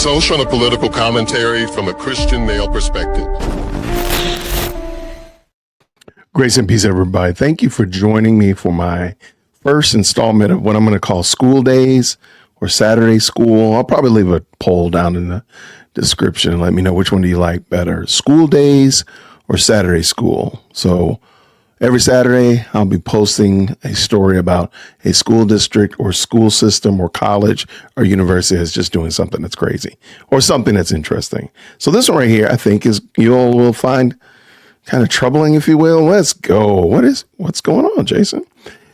Social and political commentary from a Christian male perspective. Grace and peace, everybody. Thank you for joining me for my first installment of what I'm going to call School Days or Saturday School. I'll probably leave a poll down in the description. Let me know which one do you like better, School Days or Saturday School. So every Saturday, I'll be posting a story about a school district or school system or college or university that's just doing something that's crazy or something that's interesting. So this one right here, I think you all will find kind of troubling, if you will. Let's go. What's going on, Jason?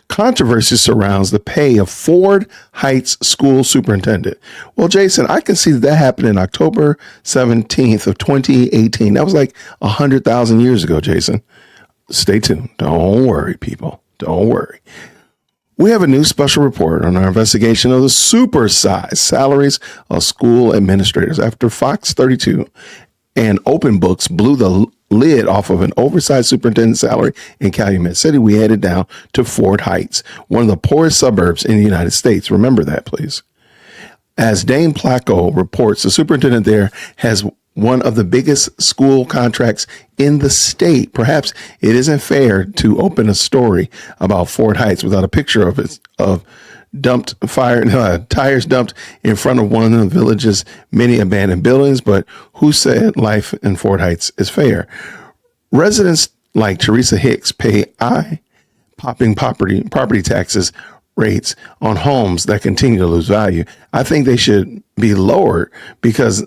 Controversy surrounds the pay of Ford Heights school superintendent. Well, Jason, I can see that happened in October 17th of 2018. That was like 100,000 years ago, Jason. Stay tuned. Don't worry, people. Don't worry. We have a new special report on our investigation of the supersized salaries of school administrators after Fox 32 and Open Books blew the lid off of an oversized superintendent salary in Calumet City. We headed down to Ford Heights, one of the poorest suburbs in the United States. Remember that, please. As Dane Placco reports, the superintendent there has one of the biggest school contracts in the state. Perhaps it isn't fair to open a story about Ford Heights without a picture of tires dumped in front of one of the village's many abandoned buildings. But who said life in Ford Heights is fair? Residents like Teresa Hicks pay eye-popping property taxes rates on homes that continue to lose value. I think they should be lowered because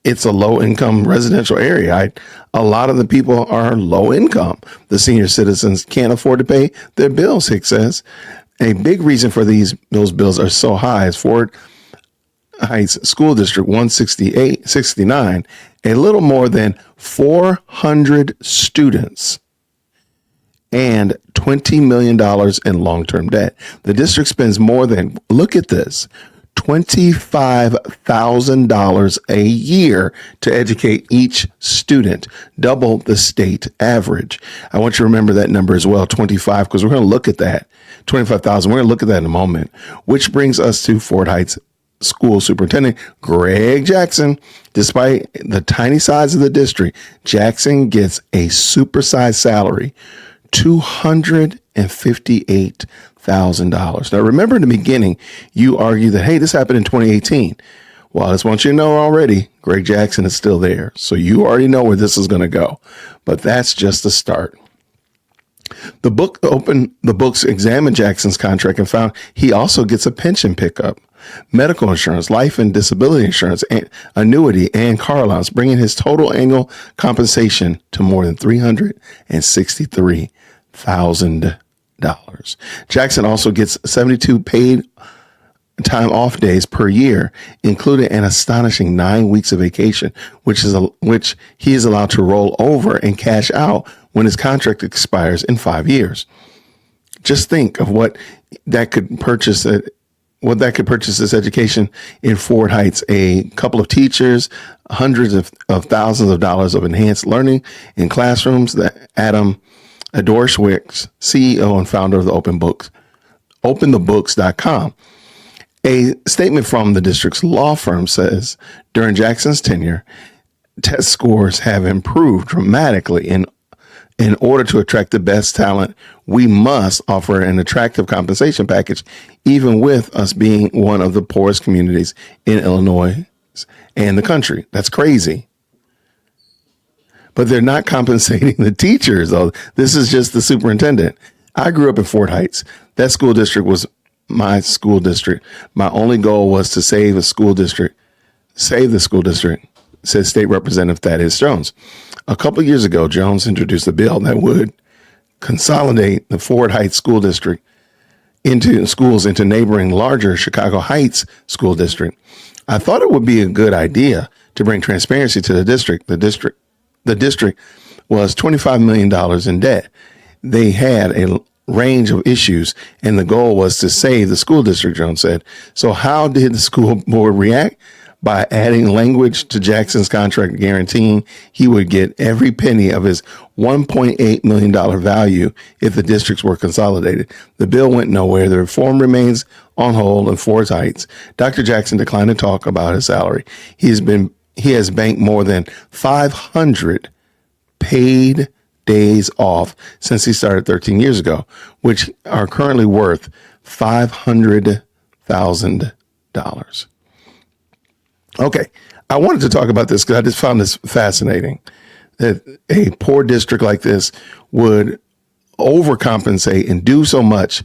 it's a low-income residential area. A lot of the people are low income. The senior citizens can't afford to pay their bills, Hicks says. A big reason for those bills are so high is Ford Heights School District 169, a little more than 400 students and $20 million in long-term debt. The district spends more than, look at this, $25,000 a year to educate each student, double the state average. I want you to remember that number as well, 25, because we're going to look at that, 25,000. We're going to look at that in a moment, which brings us to Ford Heights School Superintendent Greg Jackson. Despite the tiny size of the district, Jackson gets a supersized salary, $258,000. Now, remember in the beginning, you argue that, hey, this happened in 2018. Well, I just want you to know already, Greg Jackson is still there. So you already know where this is going to go. But that's just the start. The books examined Jackson's contract and found he also gets a pension pickup, medical insurance, life and disability insurance, and annuity, and car allowance, bringing his total annual compensation to more than $363,000. Jackson also gets 72 paid time off days per year, including an astonishing 9 weeks of vacation, which he is allowed to roll over and cash out when his contract expires in 5 years. Just think of what that could purchase this education in Ford Heights. A couple of teachers, hundreds of thousands of dollars of enhanced learning in classrooms. That Adam Adorschwicz, CEO and founder of the OpenTheBooks.com. A statement from the district's law firm says, during Jackson's tenure, test scores have improved dramatically. In order to attract the best talent, we must offer an attractive compensation package, even with us being one of the poorest communities in Illinois and the country. That's crazy. But they're not compensating the teachers, though. This is just the superintendent. I grew up in Ford Heights. That school district was my school district. My only goal was to save the school district, says State Representative Thaddeus Jones. A couple of years ago, Jones introduced a bill that would consolidate the Ford Heights School District into neighboring larger Chicago Heights School District. I thought it would be a good idea to bring transparency to the district. The district was $25 million in debt. They had a range of issues, and the goal was to save the school district, Jones said. So how did the school board react? by adding language to Jackson's contract guaranteeing he would get every penny of his $1.8 million value if the districts were consolidated. The bill went nowhere. The reform remains on hold in Forest Heights. Dr. Jackson declined to talk about his salary. He has banked more than 500 paid days off since he started 13 years ago, which are currently worth $500,000. Okay, I wanted to talk about this because I just found this fascinating, that a poor district like this would overcompensate and do so much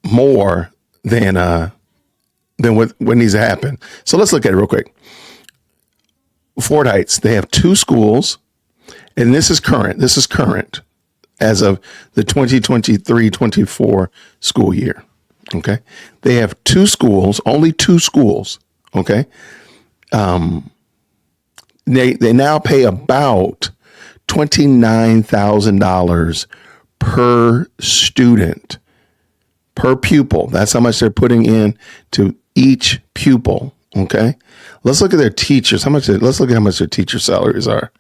more than what needs to happen. So let's look at it real quick. Fort Heights, they have 2 schools, and this is current as of the 2023-24 school year. Okay, they have 2 schools, only 2 schools. Okay, they now pay about $29,000 per student, per pupil. That's how much they're putting in to each pupil. Okay, let's look at their teachers. Let's look at how much their teacher salaries are.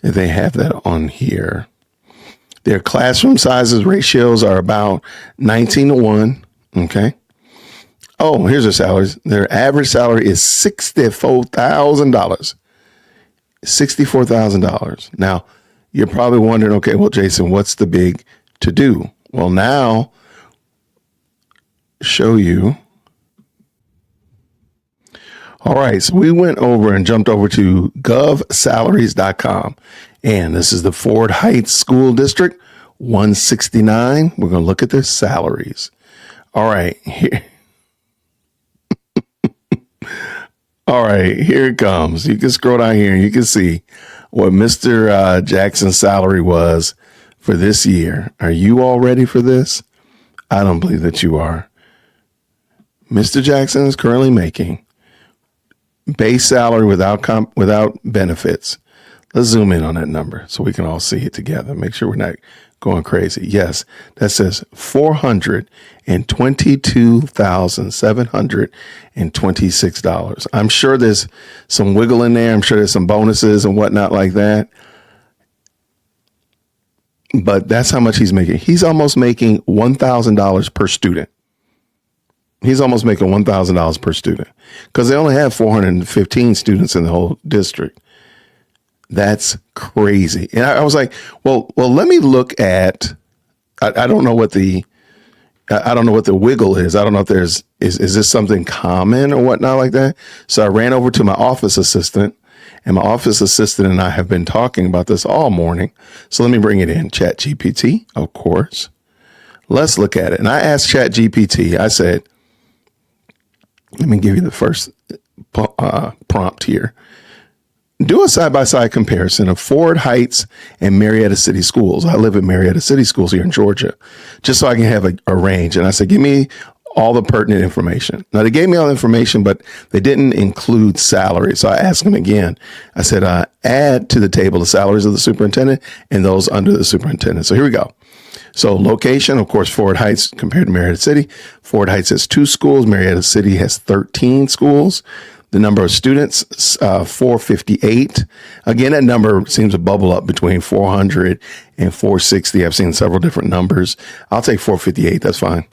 If they have that on here, their classroom sizes ratios are about 19-1. Okay. Oh, here's their salaries. Their average salary is $64,000. $64,000. Now, you're probably wondering, okay, well, Jason, what's the big to do? Well, now show you. All right, so we went over and jumped over to govsalaries.com, and this is the Fort Heights School District 169. We're going to look at their salaries. All right, here. All right, here it comes. You can scroll down here and you can see what Mr. Jackson's salary was for this year. Are you all ready for this? I don't believe that you are. Mr. Jackson is currently making base salary without benefits. Let's zoom in on that number so we can all see it together. Make sure we're not going crazy. Yes, that says $422,726. I'm sure there's some wiggle in there. I'm sure there's some bonuses and whatnot like that. But that's how much he's making. He's almost making $1,000 per student. He's almost making $1,000 per student because they only have 415 students in the whole district. That's crazy. And I was like, well, let me look at, I don't know what the wiggle is. I don't know if is this something common or whatnot like that. So I ran over to my office assistant, and my office assistant and I have been talking about this all morning. So let me bring it in. ChatGPT, of course. Let's look at it. And I asked ChatGPT, I said, let me give you the first prompt here. Do a side-by-side comparison of Fort Heights and Marietta City Schools. I live at Marietta City Schools here in Georgia, just so I can have a range. And I said, give me all the pertinent information. Now, they gave me all the information, but they didn't include salary. So I asked them again. I said, add to the table the salaries of the superintendent and those under the superintendent. So here we go. So location, of course, Fort Heights compared to Marietta City. Fort Heights has 2 schools. Marietta City has 13 schools. The number of students, 458. Again, that number seems to bubble up between 400 and 460. I've seen several different numbers. I'll take 458. That's fine.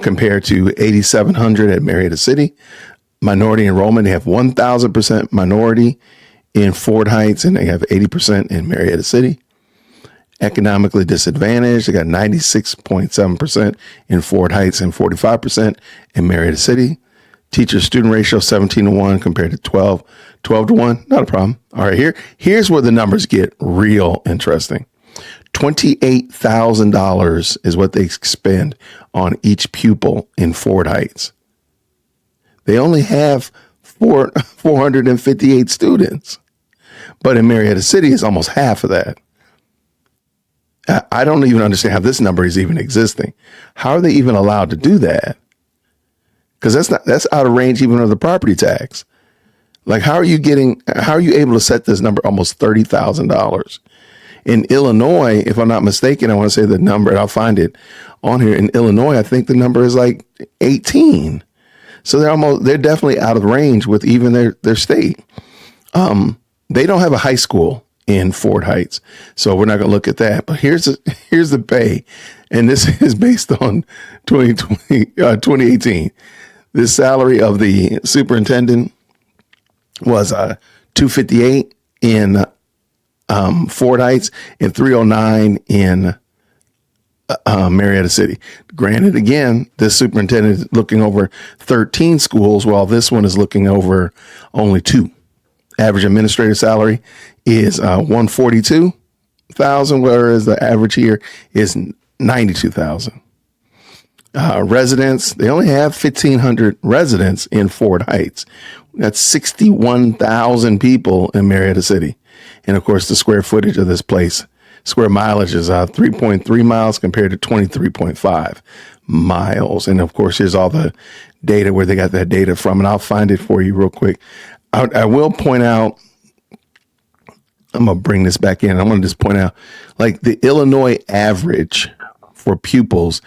Compared to 8,700 at Marietta City. Minority enrollment, they have 1,000% minority in Fort Heights, and they have 80% in Marietta City. Economically disadvantaged, they got 96.7% in Fort Heights and 45% in Marietta City. Teacher-student ratio 17-1 compared to 12-1. Not a problem. All right, here's where the numbers get real interesting. $28,000 is what they spend on each pupil in Fort Heights. They only have 458 students, but in Marietta City, it's almost half of that. I don't even understand how this number is even existing. How are they even allowed to do that? Because that's out of range even of the property tax. Like, how are you able to set this number almost $30,000? In Illinois, if I'm not mistaken, I want to say the number, and I'll find it on here. In Illinois, I think the number is like 18. So they're definitely out of range with even their state. They don't have a high school in Fort Heights, so we're not going to look at that. But here's the pay, and this is based on 2018. The salary of the superintendent was $258 in Fort Heights and $309 in Marietta City. Granted, again, this superintendent is looking over 13 schools, while this one is looking over only 2. Average administrative salary is $142,000, whereas the average here is $92,000. Residents, they only have 1,500 residents in Fort Heights. That's 61,000 people in Marietta City. And of course, the square footage of this place, square mileage is 3.3 miles compared to 23.5 miles. And of course, here's all the data where they got that data from. And I'll find it for you real quick. I will point out, I'm going to bring this back in. I'm going to just point out, like, the Illinois average for pupils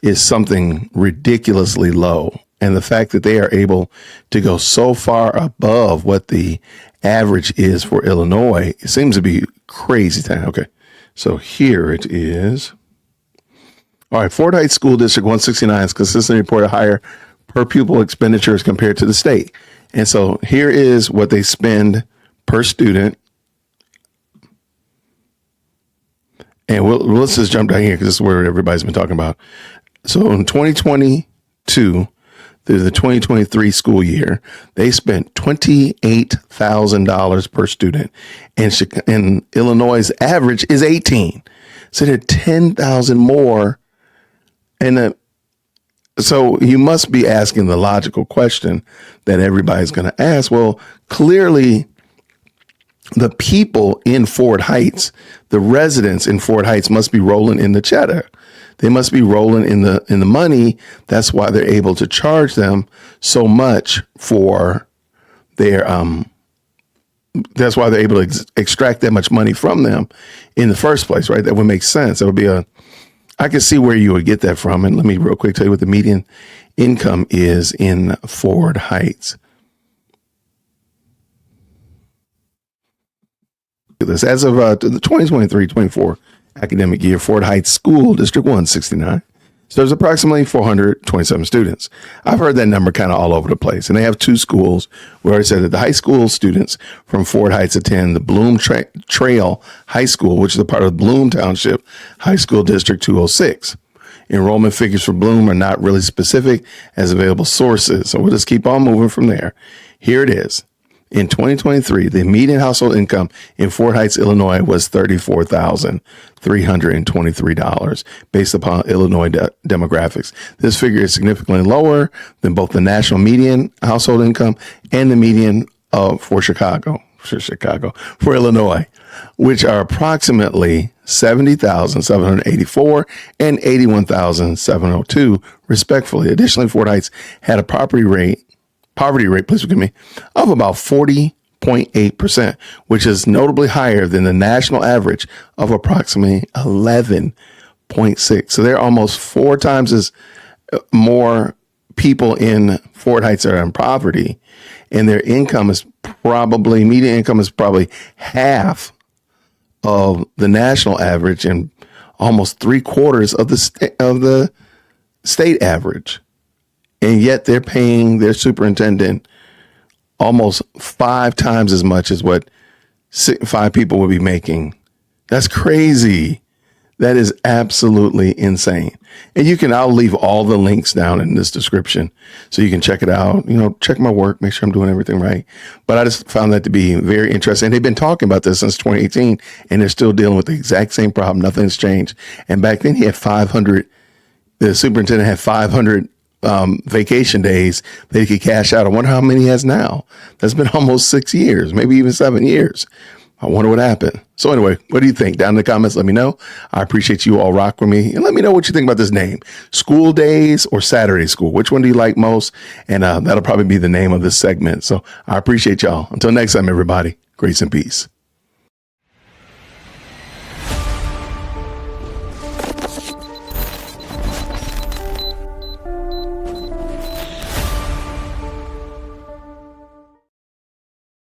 is something ridiculously low. And the fact that they are able to go so far above what the average is for Illinois, it seems to be crazy time. Okay, so here it is. All right, Fort Heights School District 169 has consistently reported higher per pupil expenditures compared to the state. And so here is what they spend per student. And let's just jump down here because this is where everybody's been talking about. So in 2022 through the 2023 school year, they spent $28,000 per student. And Illinois' average is 18. So they're 10,000 more. And so you must be asking the logical question that everybody's going to ask. Well, clearly the people in Fort Heights, the residents in Fort Heights must be rolling in the cheddar. They must be rolling in the money. That's why they're able to charge them so much for their, that's why they're able to extract that much money from them in the first place, right? That would make sense. That would be I can see where you would get that from. And let me real quick tell you what the median income is in Fort Heights. This as of the 2023-24 academic year, Fort Heights School District 169 serves approximately 427 students. I've heard that number kind of all over the place. And they have 2 schools where it said that the high school students from Fort Heights attend the Bloom Trail High School, which is a part of Bloom Township High School District 206. Enrollment figures for Bloom are not really specific as available sources. So we'll just keep on moving from there. Here it is. In 2023, the median household income in Fort Heights, Illinois was $34,323 based upon Illinois demographics. This figure is significantly lower than both the national median household income and the median for Illinois, which are approximately $70,784 and $81,702 respectively. Additionally, Fort Heights had a poverty rate, please forgive me, of about 40.8%, which is notably higher than the national average of approximately 11.6. So they're almost 4 times as more people in Fort Heights are in poverty, and their income is probably, median income is probably half of the national average and almost 3/4 of the state average. And yet they're paying their superintendent almost 5 times as much as what 5 people would be making. That's crazy. That is absolutely insane. And I'll leave all the links down in this description so you can check it out. Check my work, make sure I'm doing everything right. But I just found that to be very interesting. They've been talking about this since 2018, and they're still dealing with the exact same problem. Nothing's changed. And back then the superintendent had 500 vacation days that he could cash out. I wonder how many he has now. That's been almost 6 years, maybe even 7 years. I wonder what happened. So anyway, what do you think? Down in the comments, let me know. I appreciate you all rock with me. And let me know what you think about this name. School Days or Saturday School? Which one do you like most? And that'll probably be the name of this segment. So I appreciate y'all. Until next time, everybody, grace and peace.